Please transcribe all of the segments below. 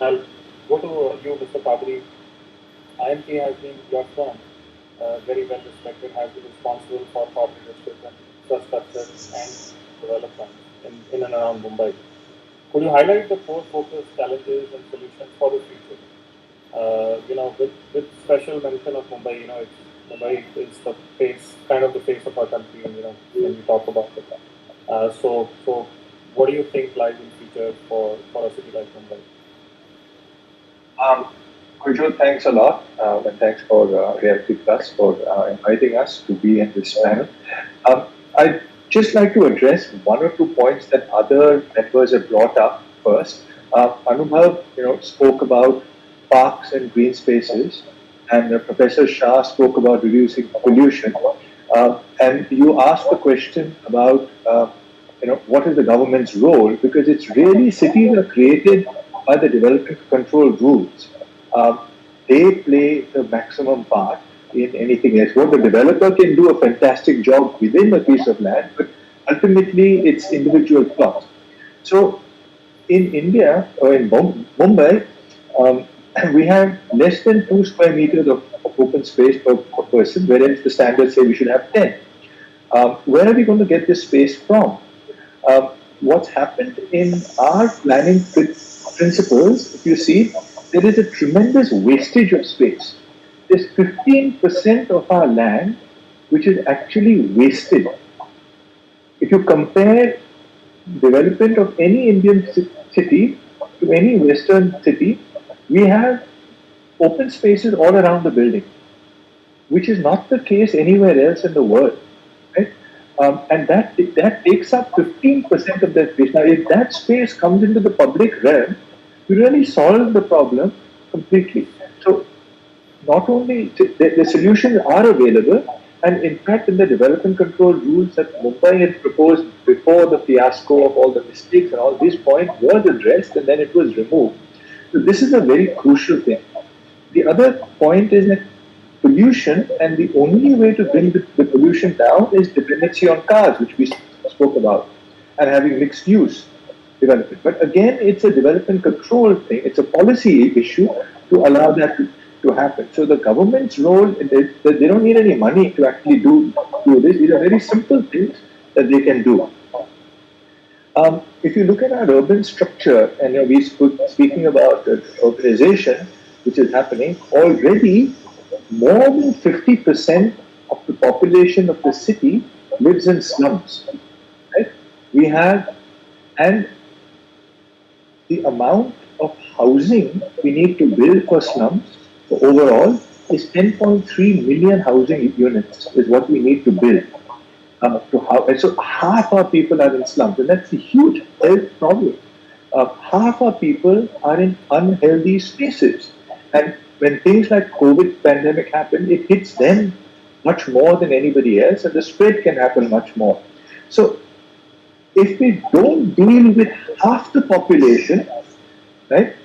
I'll go to you, Mr. Kadri. IMT has been your firm, very well respected, has been responsible for thought leadership and infrastructure and development in and around Mumbai. Could you highlight the core focus, challenges, and solutions for the future? With special mention of Mumbai, Mumbai is the face, kind of the face of our country, when we talk about it. So what do you think lies in future for a city like Mumbai? Um, Kujo, thanks a lot, and thanks for Realty Plus for inviting us to be in this panel. I'd just like to address one or two points that other members have brought up first. Anubhav, spoke about parks and green spaces, and Professor Shah spoke about reducing pollution. And you asked the question about, what is the government's role? Because it's really cities are created by the development control rules. Um, they play the maximum part in anything else. What the developer can do a fantastic job within a piece of land, but ultimately it's individual plots. So in India or in Mumbai, um, we have less than 2 square meters of open space per person, whereas the standards say we should have 10. Where are we going to get this space from? Um, what's happened in our planning principles, if you see, there is a tremendous wastage of space. There's 15% of our land which is actually wasted. If you compare development of any Indian city to any Western city, we have open spaces all around the building, which is not the case anywhere else in the world, right? And that takes up 15% of that space. Now, if that space comes into the public realm, you really solve the problem completely. So not only the solutions are available, and in fact, in the development control rules that Mumbai had proposed before the fiasco of all the mistakes and all these points was addressed, and then it was removed. So this is a very crucial thing. The other point is that pollution, and the only way to bring the pollution down is dependency on cars, which we spoke about, and having mixed use development. But again, it's a development control thing. It's a policy issue to allow that to happen. So the government's role, they don't need any money to actually do this. These are very simple things that they can do. If you look at our urban structure, and speaking about urbanization, which is happening already, more than 50% of the population of the city lives in slums. Right? We have, and the amount of housing we need to build for slums overall is 10.3 million housing units is what we need to build. And so half our people are in slums, and that's a huge health problem. Half our people are in unhealthy spaces, and when things like COVID pandemic happen, it hits them much more than anybody else, and the spread can happen much more. So if we don't deal with half the population, right?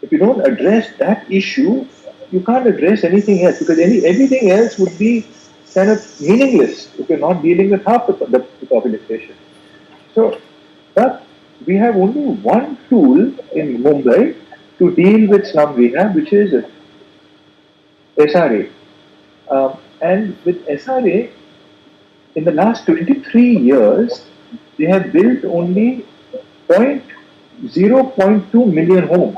If you don't address that issue, you can't address anything else, because everything else would be kind of meaningless if you're not dealing with half the population. So, but we have only one tool in Mumbai to deal with slum rehab, which is SRA. And with SRA, in the last 23 years, they have built only 0.2 million homes,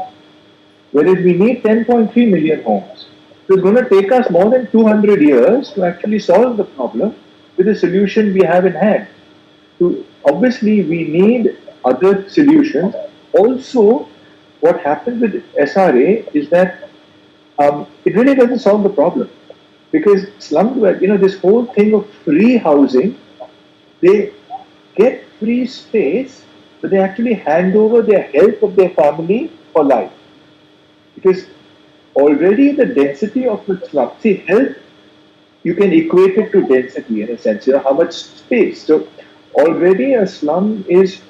whereas we need 10.3 million homes. So it's going to take us more than 200 years to actually solve the problem with the solution we have in hand. So obviously, we need other solutions. Also, what happens with SRA is that it really doesn't solve the problem, because this whole thing of free housing, they get free space, but they actually hand over their health of their family for life. Because already the density of the slum, see, health, you can equate it to density in a sense, how much space. So already a slum is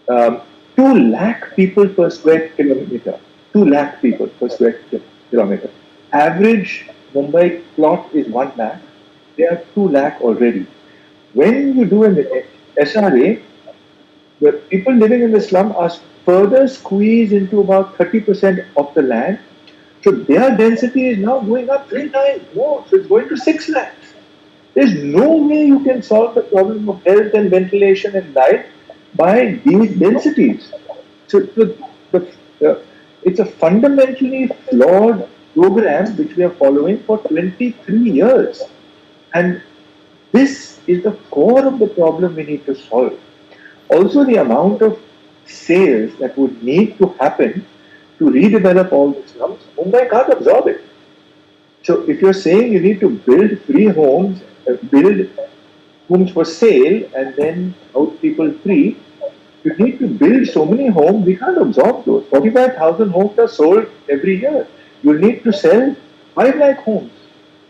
2 lakh people per square kilometer. 2 lakh people per square kilometer. Average Mumbai plot is 1 lakh. They are 2 lakh already. When you do an SRA, the people living in the slum are further squeeze into about 30% of the land. So their density is now going up 3 times more. So it's going to 6 lakhs. There's no way you can solve the problem of health and ventilation and light by these densities. So it's a fundamentally flawed program which we are following for 23 years. And this is the core of the problem we need to solve. Also, the amount of sales that would need to happen to redevelop all these slums, Mumbai can't absorb it. So if you're saying you need to build free homes, build homes for sale and then out people free, you need to build so many homes, we can't absorb those. 45,000 homes are sold every year. You need to sell 5 lakh homes,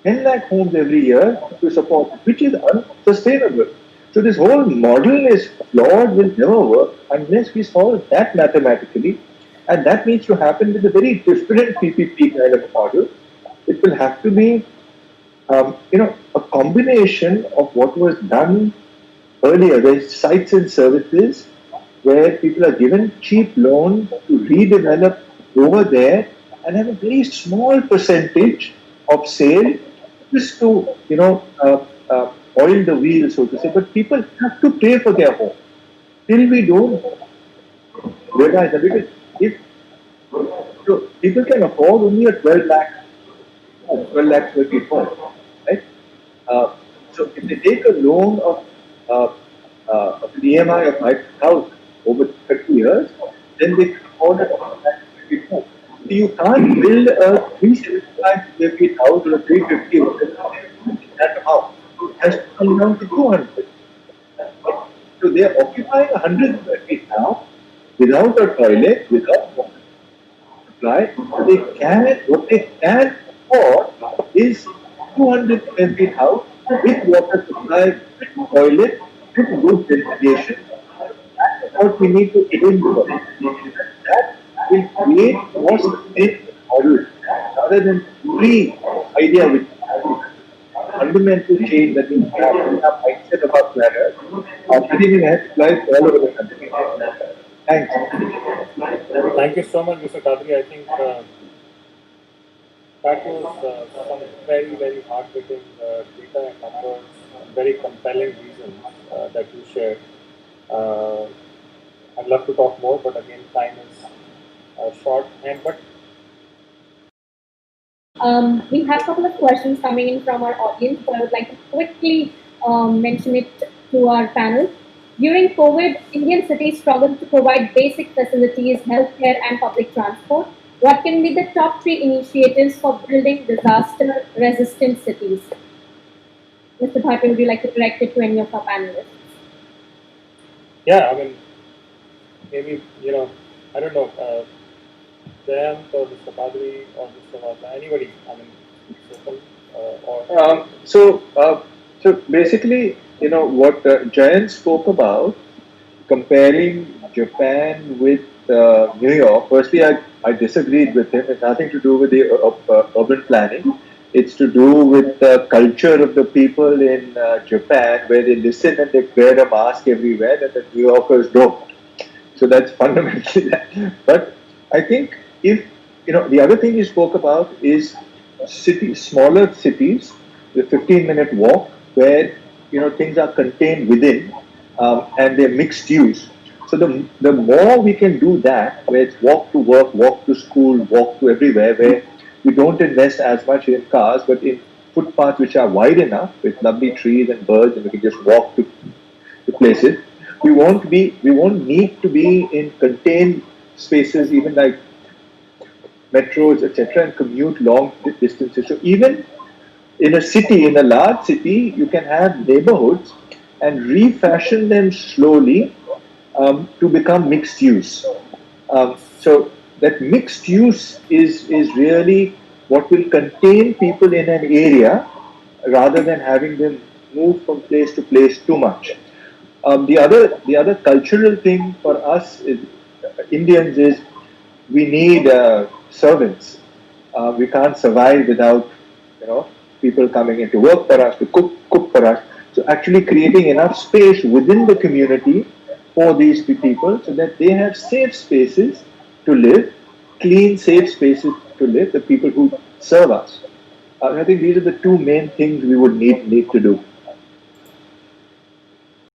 10 lakh homes every year to support, which is unsustainable. So this whole model is flawed, will never work unless we solve that mathematically. And that needs to happen with a very different PPP kind of model. It will have to be, a combination of what was done earlier. There's sites and services where people are given cheap loans to redevelop over there and have a very small percentage of sale just to, oil the wheel, so to say. But people have to pay for their home. Till we don't realize that, because if so people can afford only a 12 lakh home, 12 lakh square feet home, right? So if they take a loan of an EMI of 5,000 over 30 years, then they can afford a 12 lakh square feet home. So you can't build a 375 square feet house or a 350 that amount. It has to come down to 200. So they are occupying 100 square feet now without a toilet, without water supply. What they can afford is 200 square feet house with water supply, with toilet, with good ventilation. That's what we need to aim for. That will create more sustainable models rather than free idea which fundamental change that we have in our mindset of our planners. I think it has applied all over the country. Thanks. Thank you so much, Mr. Kadri. I think that was some very, very hard-hitting data and numbers, very compelling reasons that you shared. Uh, I'd love to talk more, but again, time is short. We have a couple of questions coming in from our audience, so I would like to quickly mention it to our panel. During COVID, Indian cities struggled to provide basic facilities, healthcare, and public transport. What can be the top 3 initiatives for building disaster-resistant cities? Mr. Bhatia, would you like to direct it to any of our panelists? Yeah, I mean, maybe, I don't know, Jayant or Mr. Kadri or Mr. Vata, anybody, I mean, it's open, So basically, what Jayant spoke about, comparing Japan with New York. Firstly, I disagreed with him. It's nothing to do with the urban planning. It's to do with the culture of the people in Japan, where they listen and they wear a mask everywhere, and the New Yorkers don't. So that's fundamentally that. But I think if the other thing you spoke about is smaller cities with 15-minute walk where things are contained within, and they're mixed use. So the more we can do that, where it's walk to work, walk to school, walk to everywhere, where we don't invest as much in cars, but in footpaths which are wide enough with lovely trees and birds, and we can just walk to places. We won't need to be in contained spaces, even like metros, etc., and commute long distances. So even in a large city, you can have neighborhoods and refashion them slowly to become mixed use. So that mixed use is really what will contain people in an area rather than having them move from place to place too much. The other cultural thing for us is, Indians, is we need servants. We can't survive without people coming into work for us, to cook for us. So actually creating enough space within the community for these people so that they have safe spaces to live, clean, safe spaces to live, the people who serve us. I think these are the two main things we would need to do.